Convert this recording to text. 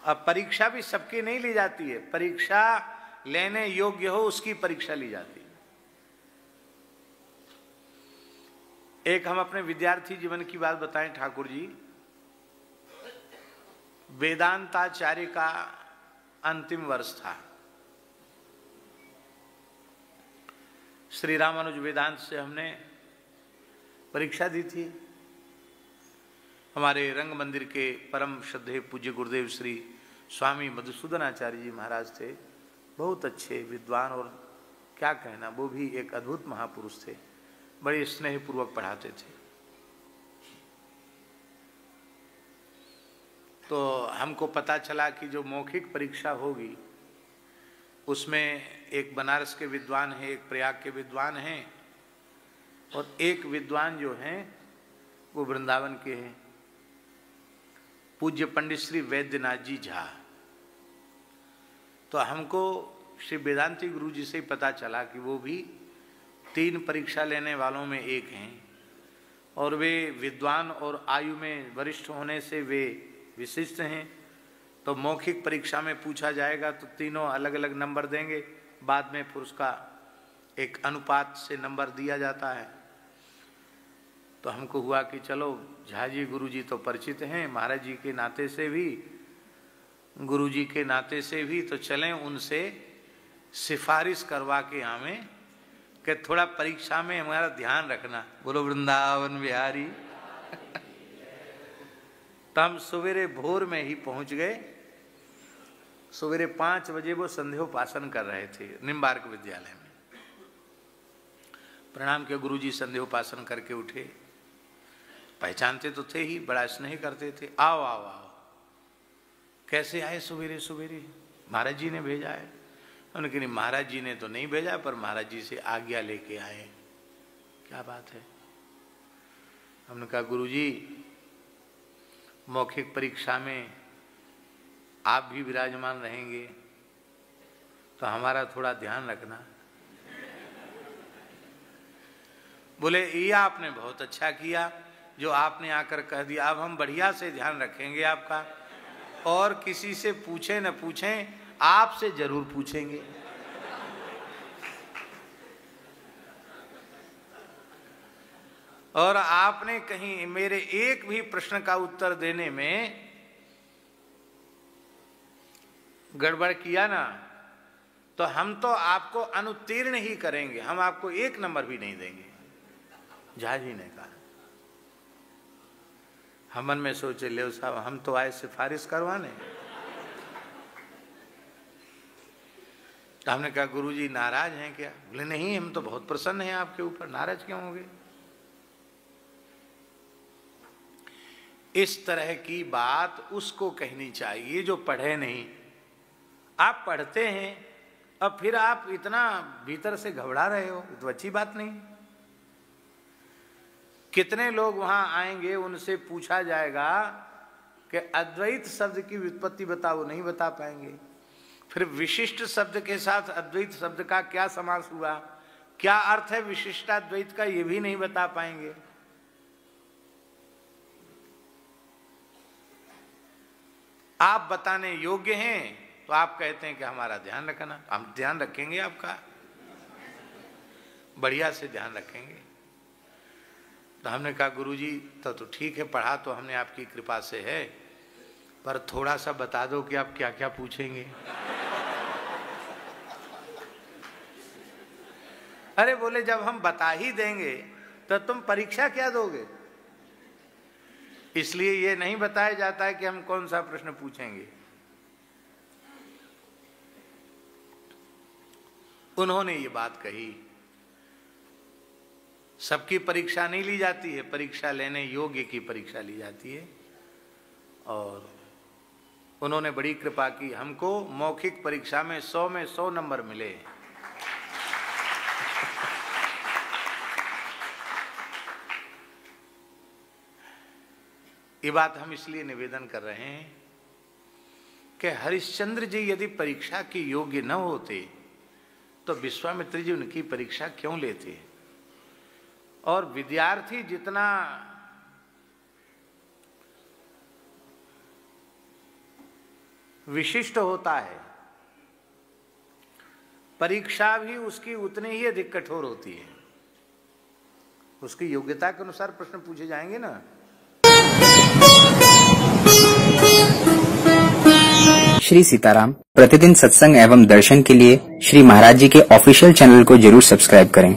अब परीक्षा भी सबकी नहीं ली जाती है, परीक्षा लेने योग्य हो उसकी परीक्षा ली जाती है। एक हम अपने विद्यार्थी जीवन की बात बताएं ठाकुर जी। वेदांताचार्य का अंतिम वर्ष था। श्री रामानुज वेदांत से हमने परीक्षा दी थी। हमारे रंग मंदिर के परम श्रद्धेय पूज्य गुरुदेव श्री स्वामी मधुसूदनाचार्य जी महाराज थे, बहुत अच्छे विद्वान और क्या कहना, वो भी एक अद्भुत महापुरुष थे, बड़े स्नेहपूर्वक पढ़ाते थे। तो हमको पता चला कि जो मौखिक परीक्षा होगी उसमें एक बनारस के विद्वान हैं, एक प्रयाग के विद्वान हैं और एक विद्वान जो हैं वो वृंदावन के हैं, पूज्य पंडित श्री वैद्यनाथ जी झा। तो हमको श्री वेदांती गुरु जी से पता चला कि वो भी 3 परीक्षा लेने वालों में एक हैं और वे विद्वान और आयु में वरिष्ठ होने से वे विशिष्ट हैं। तो मौखिक परीक्षा में पूछा जाएगा तो तीनों अलग अलग नंबर देंगे, बाद में फिर उसका एक अनुपात से नंबर दिया जाता है। तो हमको हुआ कि चलो झा जी गुरु जी तो परिचित हैं, महाराज जी के नाते से भी, गुरु जी के नाते से भी, तो चलें उनसे सिफारिश करवा के हमें कि थोड़ा परीक्षा में हमारा ध्यान रखना। बोलो वृंदावन बिहारी। तो हम सवेरे भोर में ही पहुंच गए। सवेरे 5 बजे वो संध्योपासन कर रहे थे निम्बार्क विद्यालय में। प्रणाम के गुरु जी संध्योपासन करके उठे, पहचानते तो थे ही, बड़ा स्नेह करते थे। आओ आओ आओ। कैसे आए सवेरे सवेरे? महाराज जी ने भेजा है। उन्होंने कहा नहीं, महाराज जी ने तो नहीं भेजा, पर महाराज जी से आज्ञा लेके आए। क्या बात है? हमने कहा गुरु जी मौखिक परीक्षा में आप भी विराजमान रहेंगे तो हमारा थोड़ा ध्यान रखना। बोले ये आपने बहुत अच्छा किया जो आपने आकर कह दिया, अब हम बढ़िया से ध्यान रखेंगे आपका, और किसी से पूछे न पूछें, आपसे जरूर पूछेंगे। और आपने कहीं मेरे एक भी प्रश्न का उत्तर देने में गड़बड़ किया ना तो हम तो आपको अनुत्तीर्ण ही करेंगे, हम आपको 1 नंबर भी नहीं देंगे। झा जी ने कहा। हम मन में सोचे ले साहब हम तो आए सिफारिश करवाने। तो हमने कहा गुरु जी नाराज हैं क्या? बोले नहीं, हम तो बहुत प्रसन्न हैं आपके ऊपर, नाराज क्यों होंगे? इस तरह की बात उसको कहनी चाहिए जो पढ़े नहीं। आप पढ़ते हैं अब फिर आप इतना भीतर से घबरा रहे हो, तो अच्छी बात नहीं। कितने लोग वहां आएंगे, उनसे पूछा जाएगा कि अद्वैत शब्द की व्युत्पत्ति बताओ, नहीं बता पाएंगे। फिर विशिष्ट शब्द के साथ अद्वैत शब्द का क्या समास हुआ, क्या अर्थ है विशिष्टाद्वैत का, ये भी नहीं बता पाएंगे। आप बताने योग्य हैं तो आप कहते हैं कि हमारा ध्यान रखना, हम ध्यान रखेंगे आपका, बढ़िया से ध्यान रखेंगे। तो हमने कहा गुरुजी तो ठीक है, पढ़ा तो हमने आपकी कृपा से है, पर थोड़ा सा बता दो कि आप क्या क्या पूछेंगे। अरे बोले जब हम बता ही देंगे तो तुम परीक्षा क्या दोगे? इसलिए ये नहीं बताया जाता है कि हम कौन सा प्रश्न पूछेंगे। उन्होंने ये बात कही, सबकी परीक्षा नहीं ली जाती है, परीक्षा लेने योग्य की परीक्षा ली जाती है। और उन्होंने बड़ी कृपा की, हमको मौखिक परीक्षा में 100 में 100 नंबर मिले। ये बात हम इसलिए निवेदन कर रहे हैं कि हरिश्चंद्र जी यदि परीक्षा के योग्य न होते तो विश्वामित्र जी उनकी परीक्षा क्यों लेते? और विद्यार्थी जितना विशिष्ट होता है, परीक्षा भी उसकी उतनी ही अधिक कठोर होती है। उसकी योग्यता के अनुसार प्रश्न पूछे जाएंगे ना। श्री सीताराम प्रतिदिन सत्संग एवं दर्शन के लिए श्री महाराज जी के ऑफिशियल चैनल को जरूर सब्सक्राइब करें।